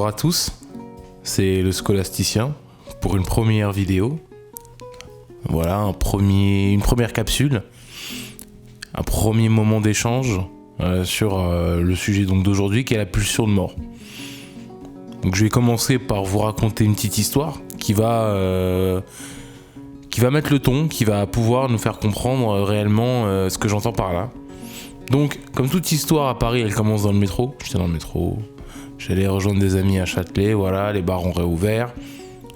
à tous, c'est le Scolasticien pour une première vidéo. Voilà, une première capsule, un premier moment d'échange sur le sujet donc d'aujourd'hui qui est la pulsion de mort. Donc je vais commencer par vous raconter une petite histoire qui va mettre le ton, qui va pouvoir nous faire comprendre réellement ce que j'entends par là. Donc, comme toute histoire à Paris, elle commence dans le métro. J'étais dans le métro, j'allais rejoindre des amis à Châtelet, voilà, les bars ont réouvert.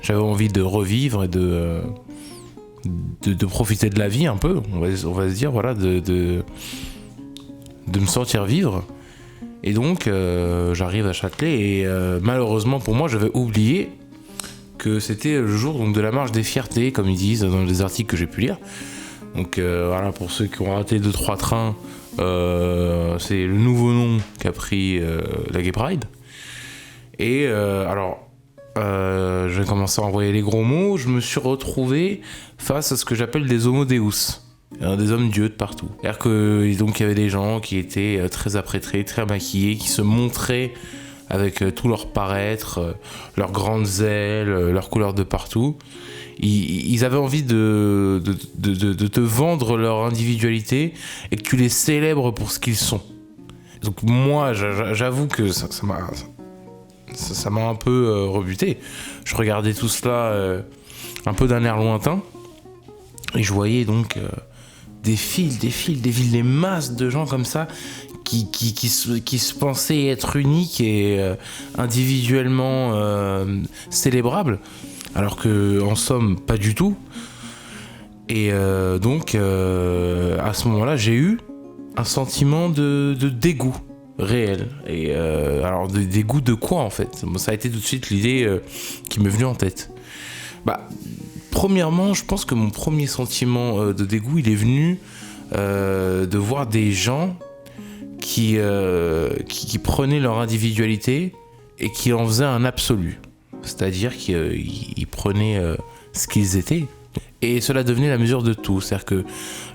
J'avais envie de revivre et de profiter de la vie un peu, on va se dire, voilà, de me sentir vivre. Et donc, j'arrive à Châtelet et malheureusement pour moi, j'avais oublié que c'était le jour donc, de la marche des fiertés, comme ils disent dans les articles que j'ai pu lire. Donc voilà, pour ceux qui ont raté 2-3 trains, c'est le nouveau nom qu'a pris la Gay Pride. Et je vais commencer à envoyer les gros mots. Je me suis retrouvé face à ce que j'appelle des homo deus, des hommes dieux de partout. C'est-à-dire que donc il y avait des gens qui étaient très apprêtés, très maquillés, qui se montraient avec tout leur paraître, leurs grandes ailes, leurs couleurs de partout. Ils avaient envie de te vendre leur individualité et que tu les célèbres pour ce qu'ils sont. Donc moi, j'avoue que ça m'a un peu rebuté. Je regardais tout cela un peu d'un air lointain et je voyais donc des masses de gens comme ça qui se pensaient être uniques et individuellement célébrables. Alors que en somme pas du tout. Et donc à ce moment-là j'ai eu un sentiment de dégoût réel. Et alors de dégoût de quoi en fait? Ça a été tout de suite l'idée qui m'est venue en tête. Premièrement, je pense que mon premier sentiment de dégoût il est venu de voir des gens qui prenaient leur individualité et qui en faisaient un absolu. C'est-à-dire qu'ils prenaient ce qu'ils étaient. Et cela devenait la mesure de tout. C'est-à-dire que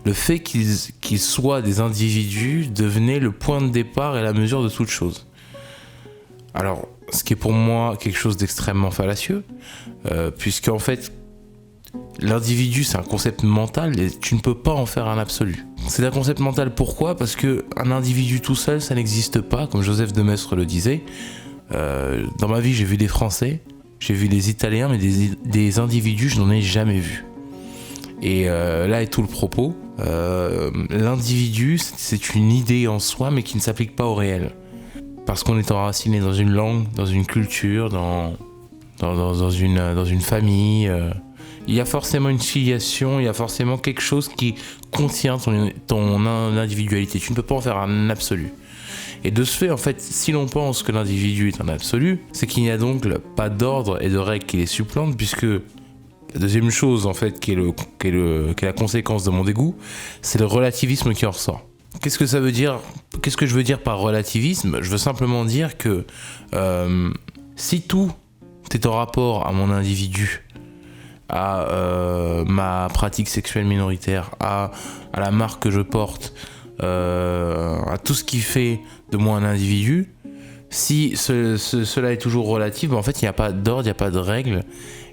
le fait qu'ils soient des individus devenait le point de départ et la mesure de toute chose. Alors, ce qui est pour moi quelque chose d'extrêmement fallacieux, puisqu'en fait, l'individu, c'est un concept mental et tu ne peux pas en faire un absolu. C'est un concept mental, pourquoi ? Parce qu'un individu tout seul, ça n'existe pas, comme Joseph de Maistre le disait. Dans ma vie, j'ai vu des Français, j'ai vu des Italiens, mais des individus, je n'en ai jamais vu. Et là est tout le propos. L'individu, c'est une idée en soi, mais qui ne s'applique pas au réel. Parce qu'on est enraciné dans une langue, dans une culture, dans une famille. Il y a forcément une filiation, il y a forcément quelque chose qui contient ton individualité. Tu ne peux pas en faire un absolu. Et de ce fait, en fait, si l'on pense que l'individu est un absolu, c'est qu'il n'y a donc pas d'ordre et de règles qui les supplantent, puisque la deuxième chose, en fait, qui est la conséquence de mon dégoût, c'est le relativisme qui en ressort. Qu'est-ce que ça veut dire ? Qu'est-ce que je veux dire par relativisme ? Je veux simplement dire que si tout est en rapport à mon individu, à ma pratique sexuelle minoritaire, à la marque que je porte, à tout ce qui fait de moi un individu, si cela est toujours relatif, en fait il n'y a pas d'ordre, il n'y a pas de règles,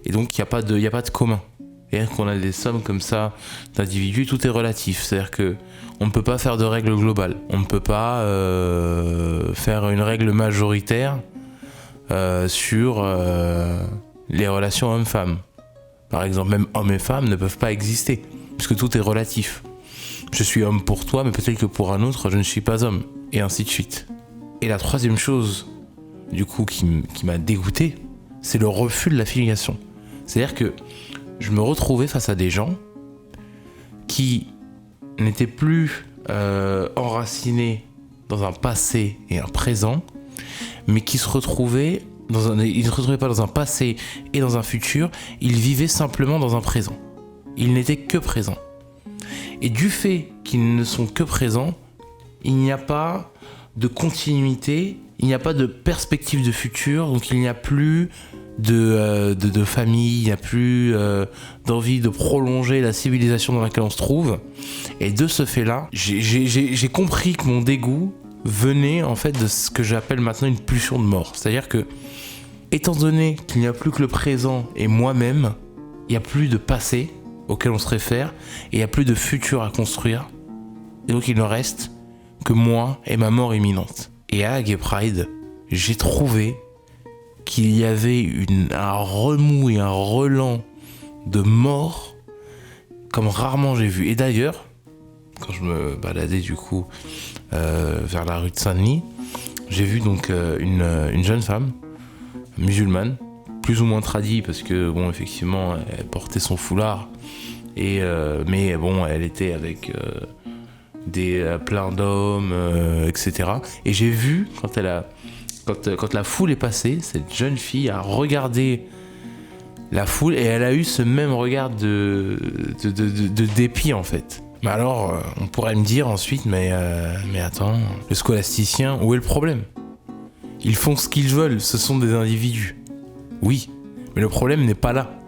et donc il n'y a pas de commun. C'est-à-dire qu'on a des sommes comme ça d'individus, tout est relatif. C'est-à-dire que on ne peut pas faire de règles globales, on ne peut pas faire une règle majoritaire sur les relations hommes-femmes. Par exemple, même hommes et femmes ne peuvent pas exister, puisque tout est relatif. Je suis homme pour toi, mais peut-être que pour un autre, je ne suis pas homme, et ainsi de suite. Et la troisième chose, du coup, qui m'a dégoûté, c'est le refus de la filiation. C'est-à-dire que je me retrouvais face à des gens qui n'étaient plus enracinés dans un passé et un présent, mais qui se retrouvaient ils ne se retrouvaient pas dans un passé et dans un futur, ils vivaient simplement dans un présent. Ils n'étaient que présents. Et du fait qu'ils ne sont que présents, il n'y a pas de continuité, il n'y a pas de perspective de futur, donc il n'y a plus de famille, il n'y a plus d'envie de prolonger la civilisation dans laquelle on se trouve. Et de ce fait-là, j'ai compris que mon dégoût venait en fait de ce que j'appelle maintenant une pulsion de mort. C'est-à-dire que étant donné qu'il n'y a plus que le présent et moi-même, il n'y a plus de passé auquel on se réfère et il n'y a plus de futur à construire. Et donc il ne reste que moi et ma mort imminente. Et à Gay Pride, j'ai trouvé qu'il y avait un remous et un relent de mort comme rarement j'ai vu. Et d'ailleurs, quand je me baladais du coup vers la rue de Saint-Denis, j'ai vu donc une jeune femme musulmane, plus ou moins tradie parce que bon effectivement elle portait son foulard mais bon elle était avec plein d'hommes etc. Et j'ai vu quand la foule est passée, cette jeune fille a regardé la foule et elle a eu ce même regard de dépit en fait. Mais alors, on pourrait me dire ensuite, mais attends, le scolasticien, où est le problème ? Ils font ce qu'ils veulent, ce sont des individus. Oui, mais le problème n'est pas là.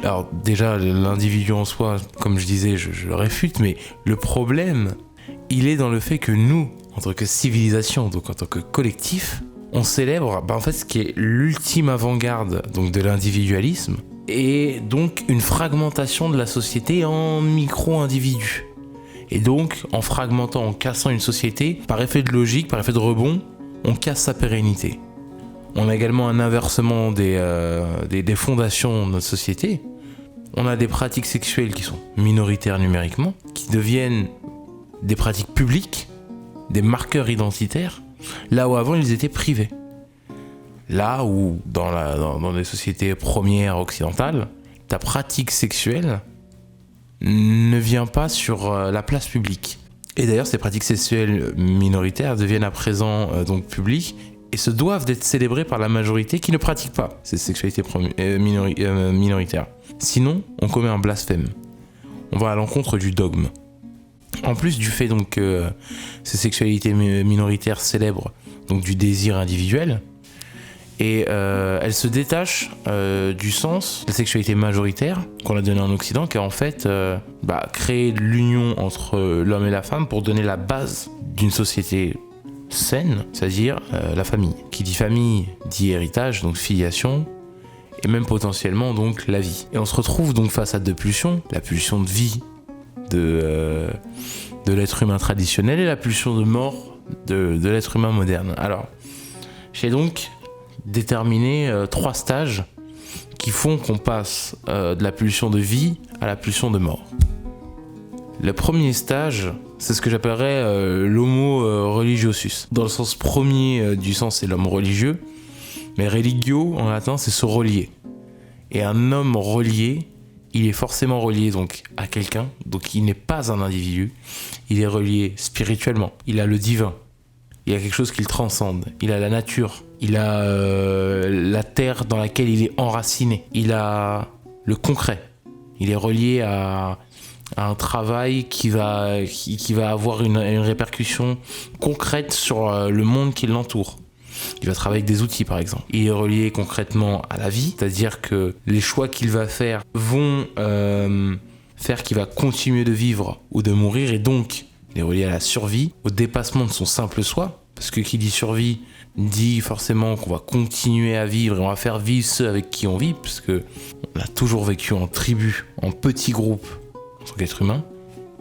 Alors déjà, l'individu en soi, comme je disais, je le réfute, mais le problème, il est dans le fait que nous, en tant que civilisation, donc en tant que collectif, on célèbre en fait ce qui est l'ultime avant-garde donc de l'individualisme et donc une fragmentation de la société en micro-individus. Et donc en fragmentant, en cassant une société, par effet de logique, par effet de rebond, on casse sa pérennité. On a également un inversement des fondations de notre société. On a des pratiques sexuelles qui sont minoritaires numériquement, qui deviennent des pratiques publiques, des marqueurs identitaires, là où avant ils étaient privés. Là où dans des sociétés premières occidentales, ta pratique sexuelle ne vient pas sur la place publique. Et d'ailleurs ces pratiques sexuelles minoritaires deviennent à présent donc publiques et se doivent d'être célébrées par la majorité qui ne pratique pas ces sexualités minoritaires. Sinon, on commet un blasphème. On va à l'encontre du dogme. En plus du fait donc que ces sexualités minoritaires célèbrent donc du désir individuel, et elles se détachent du sens de la sexualité majoritaire qu'on a donné en Occident, qui a en fait créé l'union entre l'homme et la femme pour donner la base d'une société saine, c'est-à-dire la famille. Qui dit famille dit héritage, donc filiation, et même potentiellement donc la vie. Et on se retrouve donc face à deux pulsions, la pulsion de vie de l'être humain traditionnel et la pulsion de mort de l'être humain moderne. Alors, j'ai donc déterminé 3 stages qui font qu'on passe de la pulsion de vie à la pulsion de mort. Le premier stage, c'est ce que j'appellerais l'homo religiosus. Dans le sens premier du sens, c'est l'homme religieux, mais religio en latin, c'est se relier. Et un homme relié, il est forcément relié donc à quelqu'un, donc il n'est pas un individu, il est relié spirituellement, il a le divin, il y a quelque chose qui le transcende, il a la nature, il a la terre dans laquelle il est enraciné, il a le concret, il est relié à un travail qui va avoir une répercussion concrète sur le monde qui l'entoure. Il va travailler avec des outils par exemple. Il est relié concrètement à la vie, c'est-à-dire que les choix qu'il va faire vont faire qu'il va continuer de vivre ou de mourir, et donc il est relié à la survie, au dépassement de son simple soi, parce que qui dit survie dit forcément qu'on va continuer à vivre et on va faire vivre ceux avec qui on vit, parce que on a toujours vécu en tribu, en petits groupes en tant qu'être humain,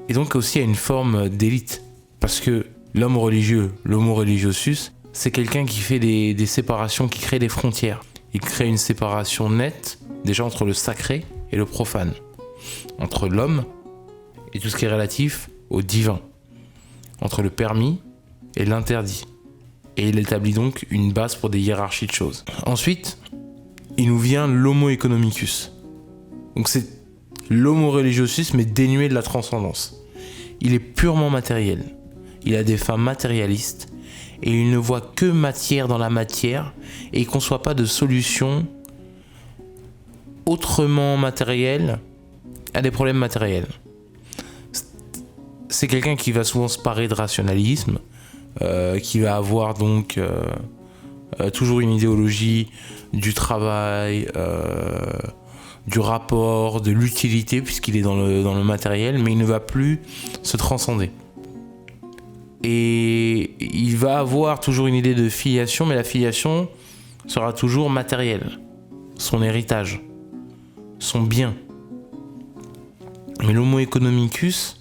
et donc aussi à une forme d'élite, parce que l'homme religieux, l'homo religiosus, c'est quelqu'un qui fait des séparations, qui crée des frontières. Il crée une séparation nette, déjà entre le sacré et le profane, entre l'homme et tout ce qui est relatif au divin, entre le permis et l'interdit. Et il établit donc une base pour des hiérarchies de choses. Ensuite, il nous vient l'homo economicus. Donc c'est l'homo religiosus, mais dénué de la transcendance. Il est purement matériel. Il a des fins matérialistes, et il ne voit que matière dans la matière, et il ne conçoit pas de solution autrement matérielle à des problèmes matériels. C'est quelqu'un qui va souvent se parer de rationalisme, qui va avoir donc toujours une idéologie du travail, du rapport, de l'utilité, puisqu'il est dans le matériel, mais il ne va plus se transcender. Et il va avoir toujours une idée de filiation, mais la filiation sera toujours matériel, son héritage, son bien. Mais l'homo economicus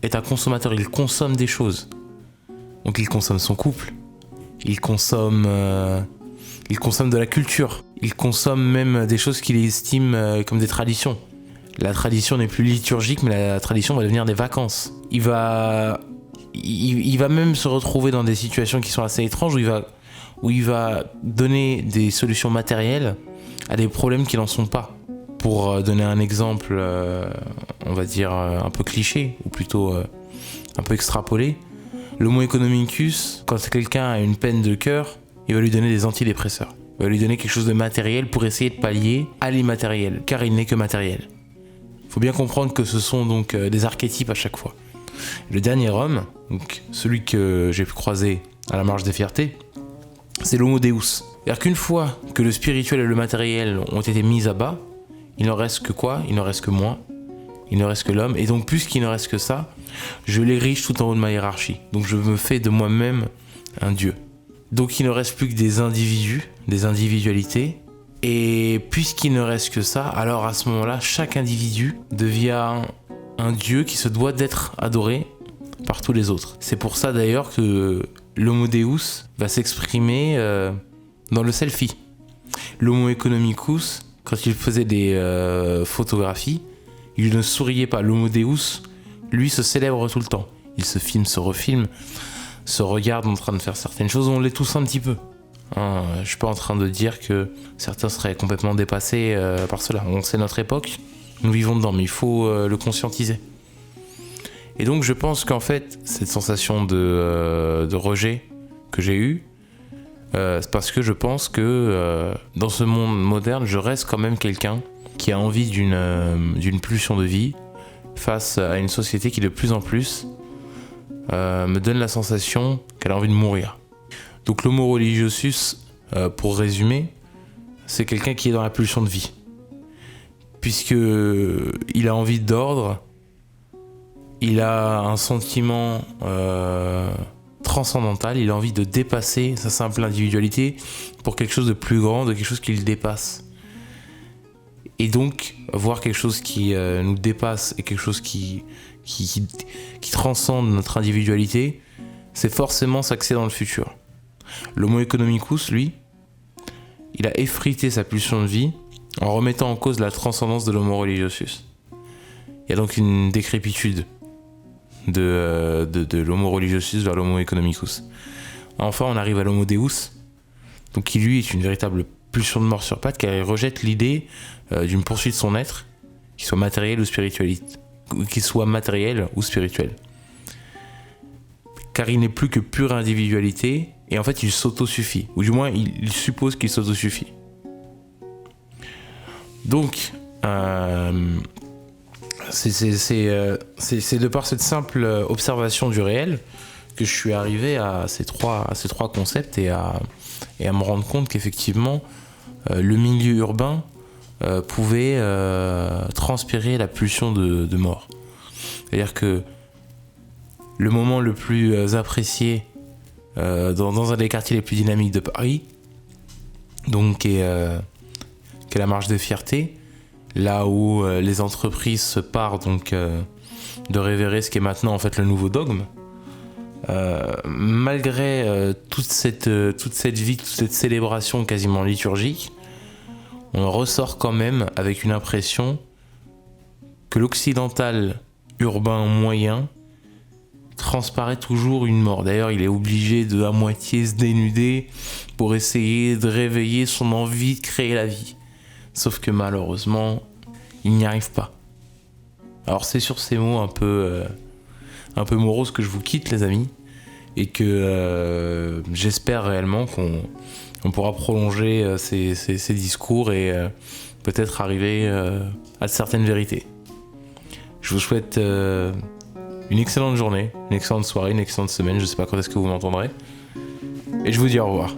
est un consommateur, il consomme des choses. Donc il consomme son couple, il consomme de la culture, il consomme même des choses qu'il estime comme des traditions. La tradition n'est plus liturgique, mais la tradition va devenir des vacances. Il va même se retrouver dans des situations qui sont assez étranges où il va donner des solutions matérielles à des problèmes qui n'en sont pas. Pour donner un exemple, on va dire un peu cliché, ou plutôt un peu extrapolé, l'homo economicus, quand quelqu'un a une peine de cœur, il va lui donner des antidépresseurs. Il va lui donner quelque chose de matériel pour essayer de pallier à l'immatériel, car il n'est que matériel. Il faut bien comprendre que ce sont donc des archétypes à chaque fois. Le dernier homme, donc celui que j'ai pu croiser à la marche des fiertés, c'est l'homo deus. C'est-à-dire qu'une fois que le spirituel et le matériel ont été mis à bas, il ne reste que quoi ? Il ne reste que moi, il ne reste que l'homme, et donc puisqu'il ne reste que ça, je l'érige tout en haut de ma hiérarchie. Donc je me fais de moi-même un dieu. Donc il ne reste plus que des individus, des individualités, et puisqu'il ne reste que ça, alors à ce moment-là, chaque individu devient un dieu qui se doit d'être adoré par tous les autres. C'est pour ça d'ailleurs que l'homo deus va s'exprimer dans le selfie. L'homo economicus, quand il faisait des photographies, il ne souriait pas. L'homo deus, lui, se célèbre tout le temps. Il se filme, se refilme, se regarde en train de faire certaines choses. On l'est tous un petit peu. Je suis pas en train de dire que certains seraient complètement dépassés par cela. C'est notre époque, nous vivons dedans, mais il faut le conscientiser. Et donc je pense qu'en fait, cette sensation de rejet que j'ai eue, c'est parce que je pense que dans ce monde moderne, je reste quand même quelqu'un qui a envie d'une pulsion de vie face à une société qui de plus en plus me donne la sensation qu'elle a envie de mourir. Donc l'homo religiosus, pour résumer, c'est quelqu'un qui est dans la pulsion de vie. Puisqu'il a envie d'ordre, il a un sentiment transcendantal, il a envie de dépasser sa simple individualité pour quelque chose de plus grand, de quelque chose qui le dépasse. Et donc, voir quelque chose qui nous dépasse et quelque chose qui transcende notre individualité, c'est forcément s'axer dans le futur. L'homo economicus, lui, il a effrité sa pulsion de vie en remettant en cause la transcendance de l'homo religiosus. Il y a donc une décrépitude de l'homo religiosus vers l'homo economicus. Enfin, on arrive à l'homo deus, donc qui lui est une véritable pulsion de mort sur pattes, car il rejette l'idée d'une poursuite de son être, qu'il soit matériel ou spirituel. Car il n'est plus que pure individualité, et en fait il s'autosuffit, ou du moins il suppose qu'il s'autosuffit. Donc, c'est de par cette simple observation du réel que je suis arrivé à ces trois concepts et à me rendre compte qu'effectivement le milieu urbain pouvait transpirer la pulsion de mort. C'est-à-dire que le moment le plus apprécié dans un des quartiers les plus dynamiques de Paris, donc qui est la marche des fiertés, là où les entreprises se partent donc de révérer ce qui est maintenant en fait le nouveau dogme. Malgré toute cette vie, toute cette célébration quasiment liturgique, on ressort quand même avec une impression que l'occidental urbain moyen transparaît toujours une mort. D'ailleurs, il est obligé de à moitié se dénuder pour essayer de réveiller son envie de créer la vie. Sauf que malheureusement, il n'y arrive pas. Alors c'est sur ces mots un peu moroses que je vous quitte, les amis, et que j'espère réellement qu'on pourra prolonger ces discours et peut-être arriver à certaines vérités. Je vous souhaite une excellente journée, une excellente soirée, une excellente semaine, je ne sais pas quand est-ce que vous m'entendrez, et je vous dis au revoir.